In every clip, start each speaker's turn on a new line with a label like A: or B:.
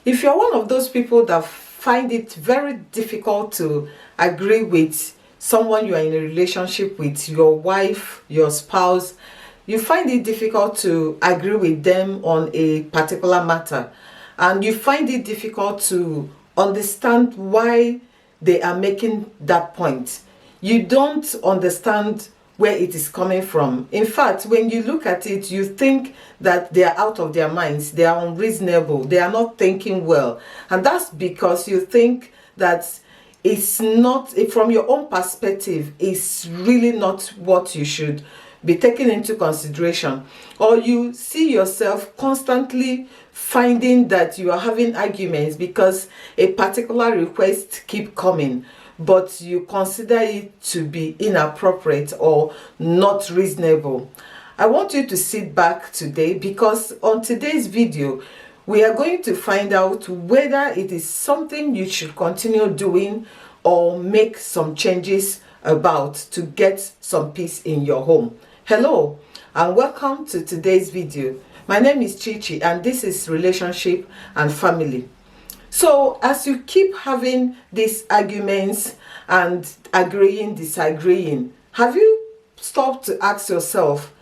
A: If you're one of those people that find it very difficult to agree with someone you are in a relationship with, your wife, your spouse, you find it difficult to agree with them on a particular matter, and you find it difficult to understand why they are making that point. You don't understand where it is coming from. In fact, when you look at it, you think that they are out of their minds, they are unreasonable, they are not thinking well. And that's because you think that it's not, from your own perspective, it's really not what you should be taken into consideration. Or you see yourself constantly finding that you are having arguments because a particular request keep coming, but you consider it to be inappropriate or not reasonable. I want you to sit back today, because on today's video we are going to find out whether it is something you should continue doing or make some changes about to get some peace in your home. Hello and welcome to today's video. My name is Chichi and this is Relationship and Family. So as you keep having these arguments and agreeing, disagreeing, have you stopped to ask yourself,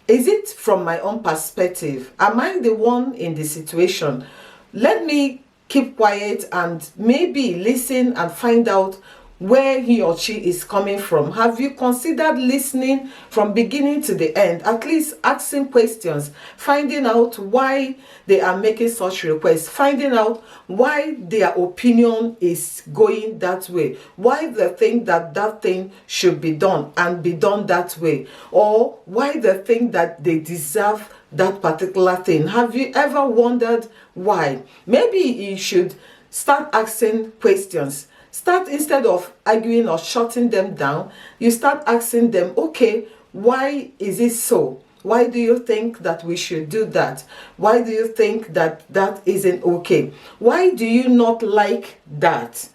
A: is it from my own perspective? Am I the one in the situation? Let me keep quiet and maybe listen and find out where he or she is coming from. Have you considered listening from beginning to the end, at least asking questions, finding out why they are making such requests, finding out why their opinion is going that way, why they think that that thing should be done and be done that way, or why they think that they deserve that particular thing? Have you ever wondered why? Maybe you should start asking questions. Start, instead of arguing or shutting them down, you start asking them, okay, why is it so? Why do you think that we should do that? Why do you think that that isn't okay? Why do you not like that?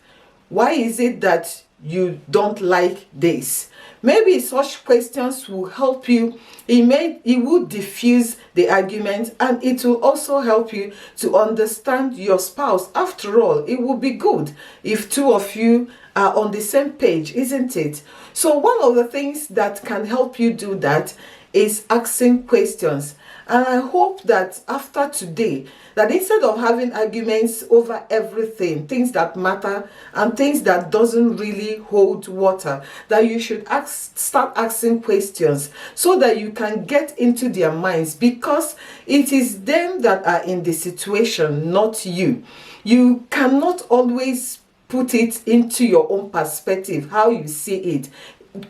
A: Why is it that you don't like this? Maybe such questions will help you. It will diffuse the argument, and it will also help you to understand your spouse. After all, it will be good if two of you are on the same page, isn't it? So one of the things that can help you do that is asking questions. And I hope that after today, that instead of having arguments over everything, things that matter and things that doesn't really hold water, that you should start asking questions so that you can get into their minds, because it is them that are in the situation, not you. You cannot always put it into your own perspective, how you see it.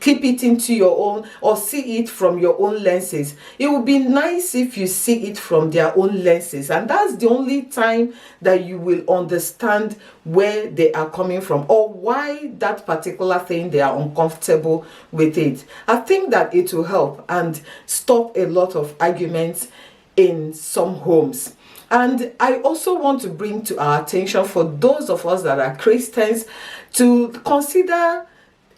A: Keep it into your own, or see it from your own lenses. It would be nice if you see it from their own lenses, and that's the only time that you will understand where they are coming from or why that particular thing they are uncomfortable with it. I think that it will help and stop a lot of arguments in some homes. And I also want to bring to our attention, for those of us that are Christians, to consider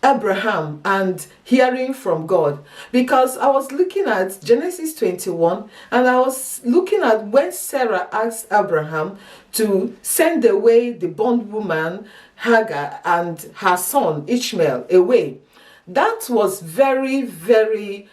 A: Abraham and hearing from God, because I was looking at Genesis 21 and I was looking at when Sarah asked Abraham to send away the bondwoman Hagar and her son Ishmael away. That was very, very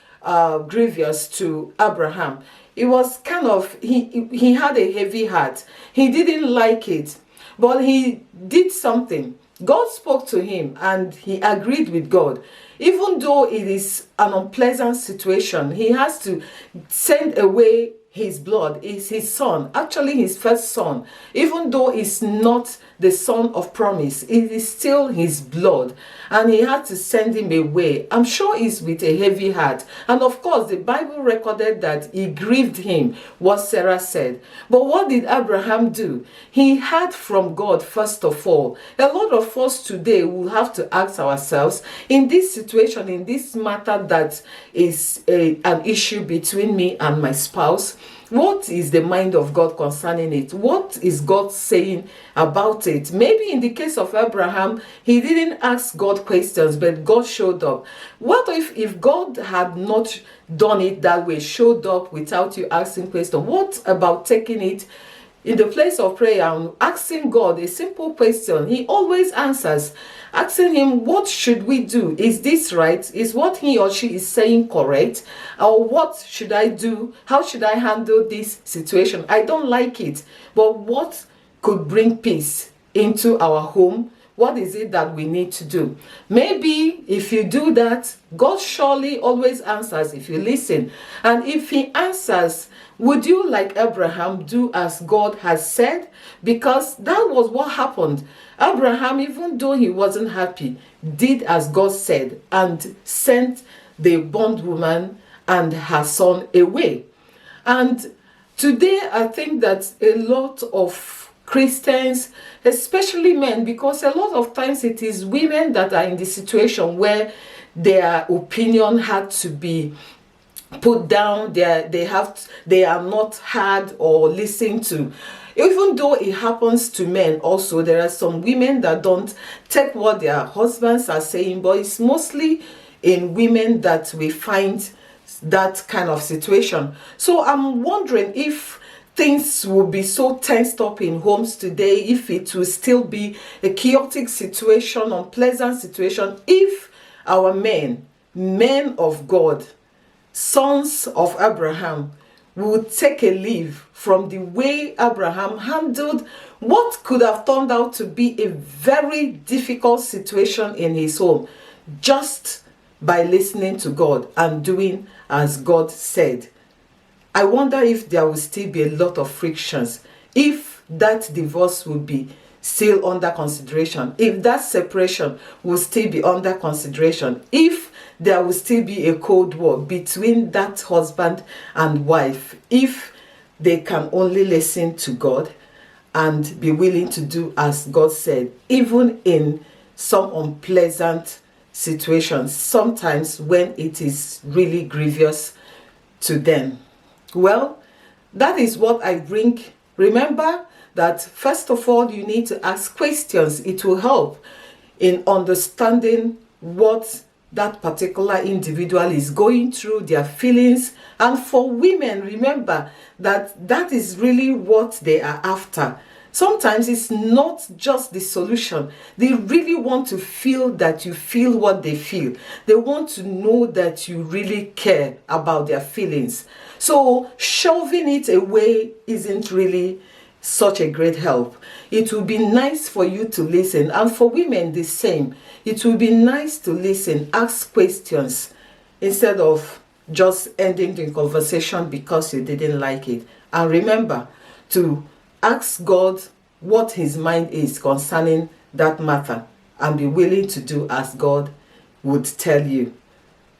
A: grievous to Abraham. It was kind of, he had a heavy heart. He didn't like it, but he did something. God spoke to him and he agreed with God. Even though it is an unpleasant situation, he has to send away his blood. Is his son, actually his first son. Even though it's not the son of promise, it is still his blood, and he had to send him away. I'm sure he's with a heavy heart, and of course the Bible recorded that it grieved him what Sarah said. But what did Abraham do? He heard from God first of all. A lot of us today will have to ask ourselves, in this situation, in this matter that is an issue between me and my spouse, what is the mind of God concerning it? What is God saying about it? Maybe in the case of Abraham, he didn't ask God questions, but God showed up. What if God had not done it that way, showed up without you asking questions? What about taking it in the place of prayer and asking God a simple question, he always answers. Asking him, what should we do? Is this right? Is what he or she is saying correct? Or what should I do? How should I handle this situation? I don't like it, but what could bring peace into our home? What is it that we need to do? Maybe if you do that, God surely always answers if you listen. And if he answers, would you, like Abraham, do as God has said? Because that was what happened. Abraham, even though he wasn't happy, did as God said and sent the bondwoman and her son away. And today, I think that a lot of Christians, especially men, because a lot of times it is women that are in the situation where their opinion had to be put down, they are not heard or listened to. Even though it happens to men also, there are some women that don't take what their husbands are saying, but it's mostly in women that we find that kind of situation. So I'm wondering if things will be so tensed up in homes today, if it will still be a chaotic situation, unpleasant situation, if our men of God, sons of Abraham, would take a leave from the way Abraham handled what could have turned out to be a very difficult situation in his home, just by listening to God and doing as God said. I wonder if there will still be a lot of frictions, if that divorce will be still under consideration, if that separation will still be under consideration, if there will still be a cold war between that husband and wife, if they can only listen to God and be willing to do as God said, even in some unpleasant situations, sometimes when it is really grievous to them. Well, that is what I bring. Remember that first of all, you need to ask questions. It will help in understanding what that particular individual is going through, their feelings. And for women, remember that that is really what they are after. Sometimes it's not just the solution. They really want to feel that you feel what they feel. They want to know that you really care about their feelings. So shoving it away isn't really such a great help. It will be nice for you to listen. And for women, the same. It will be nice to listen, ask questions, instead of just ending the conversation because you didn't like it. And remember to ask God what his mind is concerning that matter and be willing to do as God would tell you.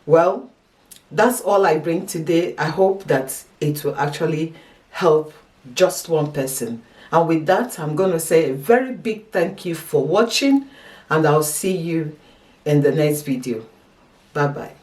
A: Well, that's all I bring today. I hope that it will actually help just one person. And with that, I'm going to say a very big thank you for watching, and I'll see you in the next video. Bye bye.